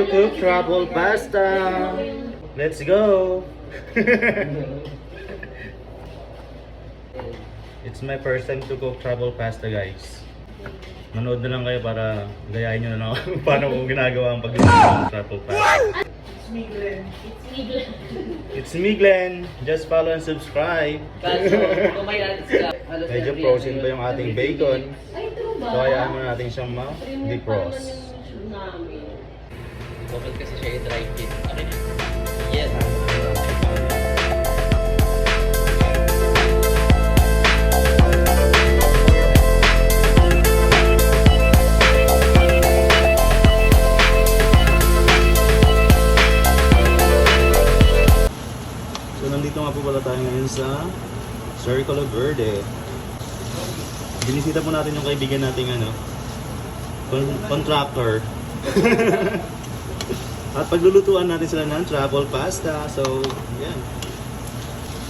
cook truffle pasta. Let's go. It's my first time to cook truffle pasta, guys. Manood na lang kayo para gayahin nyo na lang kung paano ko ginagawa ang pagluluto ng truffle pasta. It's me, Glenn. It's me, Glenn. Just follow and subscribe. Medyo frozen pa yung ating bacon. Ay, true ba? So, hayaan muna natin siyang ma-defrost. Bakit kasi siya i-dry fit? Okay na. Yes. So, nandito nga po pala tayo ngayon sa Circulo Verde. Binisita po natin yung kaibigan nating contractor. At paglulutuan natin sila ng truffle pasta. So, yan.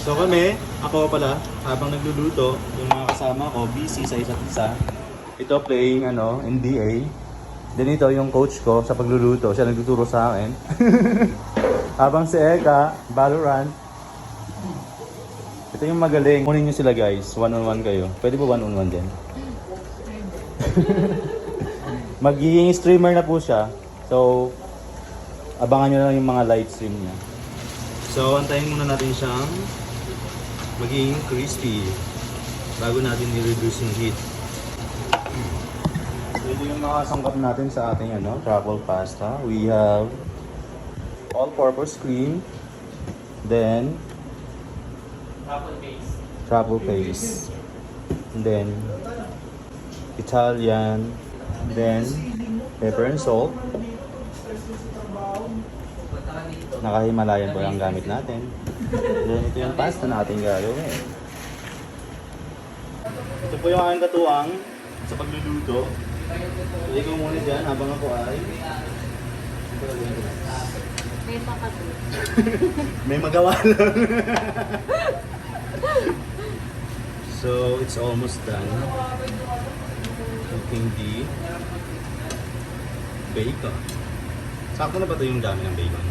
So kami, ako pala, habang nagluluto, yung mga kasama ko, busy sa isa't isa. Ito playing NBA. Then ito yung coach ko sa pagluluto. Siya nagtuturo sa akin. Habang si Eka, Valorant. Ito yung magaling. Kunin nyo sila guys, one-on-one kayo. Pwede ba one-on-one din? Magiging streamer na po siya. So, abangan nyo lang yung mga live stream niya. So, antayin muna natin siyang maging crispy bago natin i-reduce yung heat. So, ito yung makasangkap natin sa ating truffle pasta. We have all-purpose cream, then truffle paste, and then Italian, then pepper and salt. Naka-Himalayan po ang gamit natin. Then ito yung pasta natin gagawin. Ito po yung aking katuwang sa pagluluto. Hindi ko muna dyan habang ako ay May pakato. may magawa lang. So, it's almost done. Cooking the bacon. Sakto na ba ito yung dami ng bacon?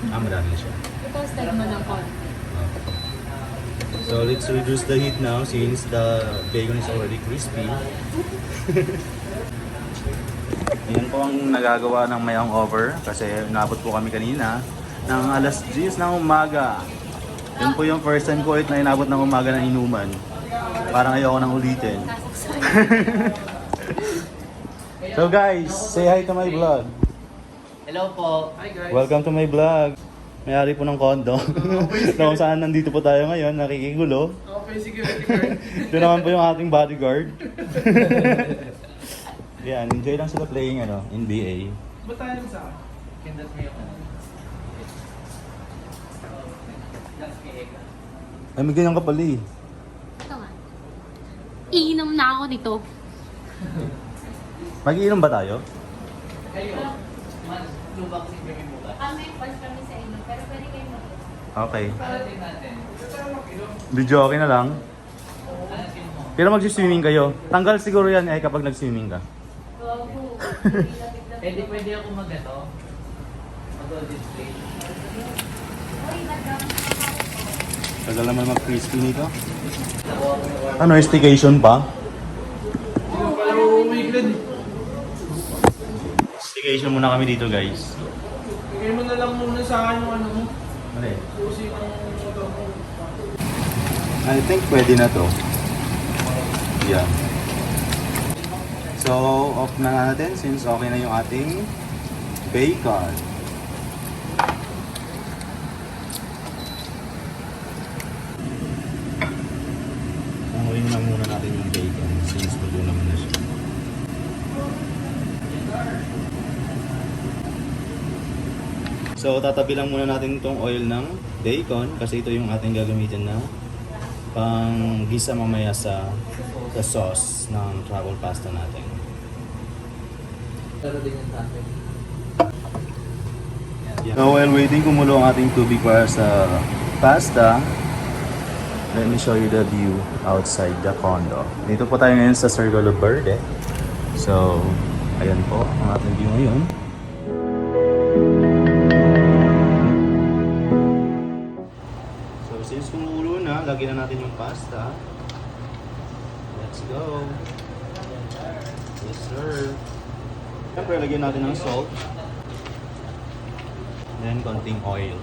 Marami na siya. Ito, style mo ng konti. So, let's reduce the heat now since the bacon is already crispy. Yan po ang nagagawa ng mayang over kasi inabot po kami kanina ng alas 10 ng umaga. Yan po yung first time ko ulit na inabot ng umaga ng inuman. Parang ayoko nang ulitin. So guys, say hi to my vlog. Hello po. Hi guys. Welcome to my vlog. May-ari po ng kondo. Na kung saan nandito po tayo ngayon, nakikigulo. Okay, security guard. Ito naman po yung ating bodyguard. Yan, enjoy lang sila playing NBA. Ba't tayo sa akin? Kindat mo yung That's kay Eka. Ay, may ganyan ka pala eh. Ito nga. Iinom na ako nito. Mag-iinom ba tayo? Kayo, mas lubak si Bebe Buka. May first kami sa inyo, pero pwede kayo mag Okay. Alatin natin. Video okay na lang. Alatin mo. Pero mag-swimming kayo. Tanggal siguro yan kapag nag-swimming ka. Pwede ako mag-display. Tagal naman mag-crispy nito. Ano, staycation pa? Hindi pala uuwi, Glenn. Staycation muna kami dito guys. Bigay mo na lang muna sa akin yung ano mo. Ano eh? Susi ng motor mo. I think pwede na to. Yeah. So, off na natin since okay na yung ating bacon. Panguin na muna natin yung bacon since luto naman na siya. So, tatabi lang muna natin itong oil ng bacon kasi ito yung ating gagamitin na pang gisa mamaya sa sauce ng truffle pasta natin. Pero din yung tatay. So while waiting kumulo ang ating tubig para sa pasta, let me show you the view outside the condo. Dito po tayo ngayon sa Circulo Verde. So, ayan po ang ating view ngayon. So since kumukulo na, lagyan na natin yung pasta. Let's go. Yes sir. Siyempre, lagyan natin ng salt. Then, konting oil.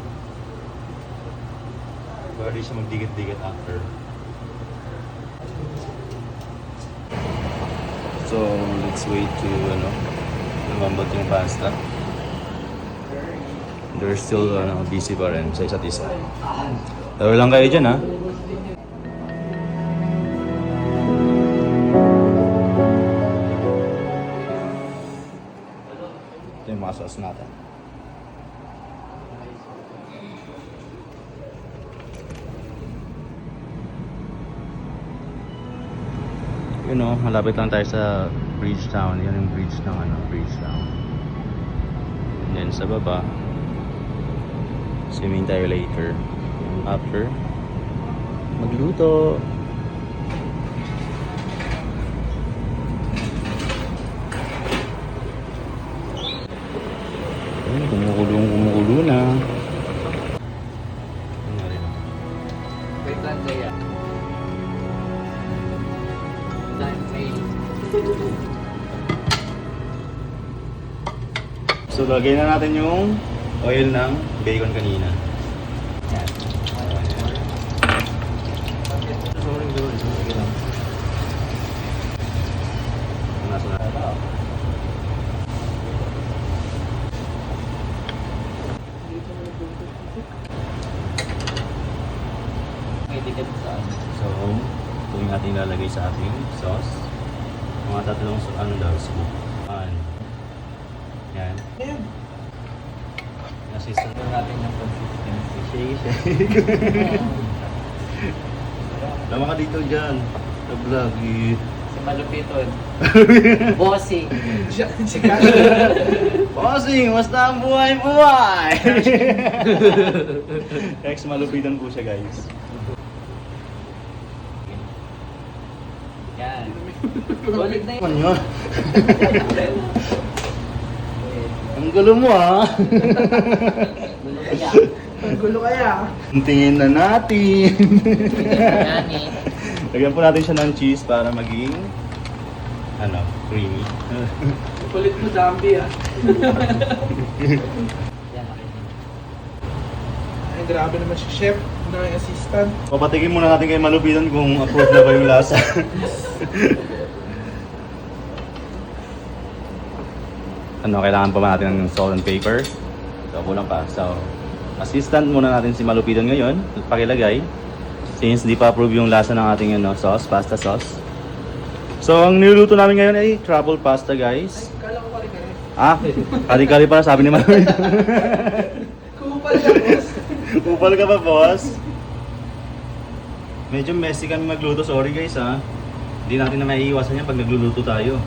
Para di siya magdikit-dikit after. So, let's wait to, lumambot yung pasta. They're still, busy pa rin sa isa't isa. Tayo lang kayo dyan, ha? Ito yung mga sauce natin. Malapit lang tayo sa Bridgetown. Yan yung bridge ng Bridgetown. And then sa baba, swimming tayo later. After magluto. Ayun, kumukulo na. Wait lang, Jaya. So, lagay na natin yung oil ng bacon kanina. Yan. Sorry, sige lang. Nasa na. May ticket saan? So, ito yung ating lalagay sa ating sauce. Mga tatlong scoop. Yan. Ayan. Nasisal Ito natin yung consistency. Shake. Tama ka dito dyan. Sa vlog. Si Malupiton. Bossing. Si Cash. Bossing, basta ang buhay-buhay! Ex malupitan po siya, guys. Yan. Ulit na yun. Ano yun? Ang gulo mo, ha? Kaya. Ang gulo kaya. Tingin na natin. Yan eh. Lagyan po natin siya ng cheese para maging creamy. Kulit mo, Dambi ah. Yan, okay. Ay, grabe naman si Chef na yung assistant. Papatikin muna natin kay Malupitan kung approved na ba yung lasa. Kailangan pa ba natin ng salt and pepper? So, kulang pa. So, assistant muna natin si Malupitan ngayon. Pakilagay. Since di pa approve yung lasa ng ating sauce, pasta sauce. So, ang niluluto namin ngayon ay truffle pasta, guys. Kala ko pare ka rin. Ah, kari-kari pala sabi ni Malupitan. Kupal ka, boss. Upal ka ba, boss? Medyo messy kami magluto. Sorry, guys, ha. Hindi natin na maiiwasan yan pag nagluluto tayo.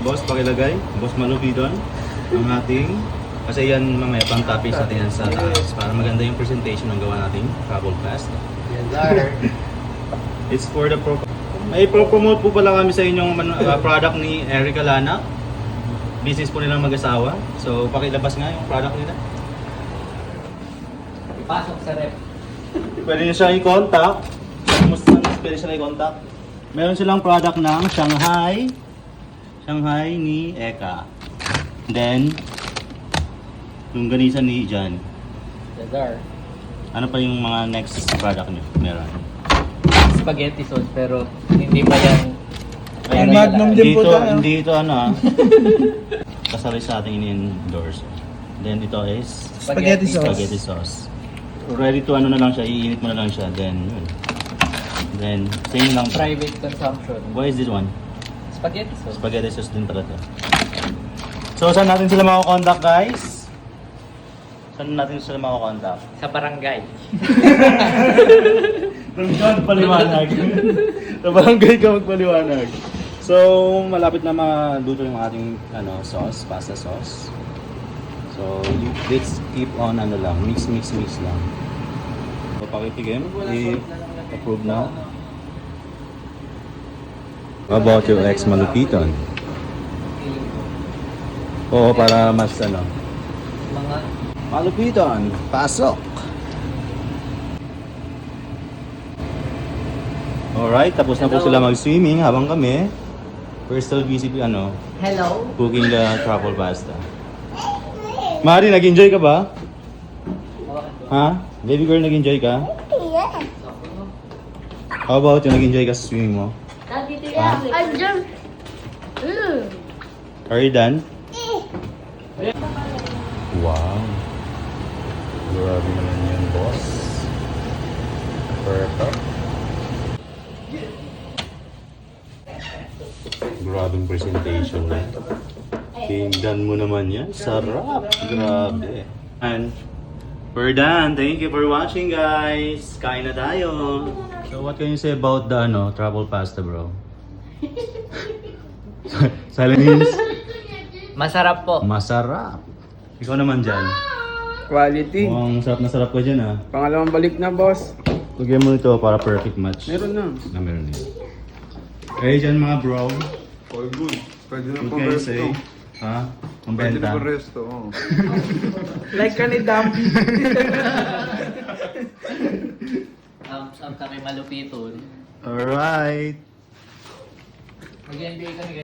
Boss, pakilagay. Boss Malupitan. Ang ating... Kasi yan mamaya pang toppings natin yan sa taas. Para maganda yung presentation ng gawa nating travel pasta. Yes, sir. It's for the May pro-promote po pala kami sa inyong product ni Erica Lana. Business po nilang mag-asawa. So, pakilabas nga yung product nila. Ipasok sa rep. Pwede nyo siya i-contact. Pwede siya i-contact. Meron silang product ng Shanghai ni Eka. Then, yung ganisa ni Jan. Yes, sir. Ano pa yung mga next product nyo? Meron. Spaghetti sauce pero hindi pa yan. Ay, Magnum din po tayo. Hindi ito kasali sa ating in-endorse. Then ito is Spaghetti sauce. spaghetti sauce. Ready to na lang siya, iinit mo na lang siya. Then, yun. Then, same lang. Private consumption. What is this one? Spaghetti sauce. Spaghetti sauce din pala to. So, saan natin sila makakontakt, guys? Saan natin sila makakontakt? Sa barangay. Doon ka magpaliwanag. Sa barangay ka magpaliwanag. So, malapit na maluto yung ating sauce, pasta sauce. So, let's keep on mix lang. So, pakitigim, i-approve na. How about your ex Malupitan? Oo, para mas ano. Mga Malupitan, pasok! Alright, tapos na po Hello. sila mag-swimming habang kami. We're still busy, hello. cooking the truffle pasta. Mari, nag-enjoy ka ba? Ha? Baby girl, nag-enjoy ka? How about you, nag-enjoy ka sa swimming mo? I'm just... Are you done? Wow. Grabe naman yun, boss. Perfect. Grabing presentation na. Tingnan mo naman yan. Sarap. Grabe. And we're done. Thank you for watching, guys. Kain na tayo. So what can you say about the truffle pasta, bro? Silence. Masarap po. Masarap. Ikaw naman dyan. Quality. Mukhang sarap na sarap ka dyan, ha? Pangalawang balik na, boss. Lagyan mo ito para perfect match. Meron na. Meron din. Okay dyan mga bro. All good. Pwede na What pang can you resto. say? Ha? Ang Pwede na benta. pang resto. Oh. Like ka ni Dampi. Thumbs up kami malupiton. Alright. Mag-NBA kami.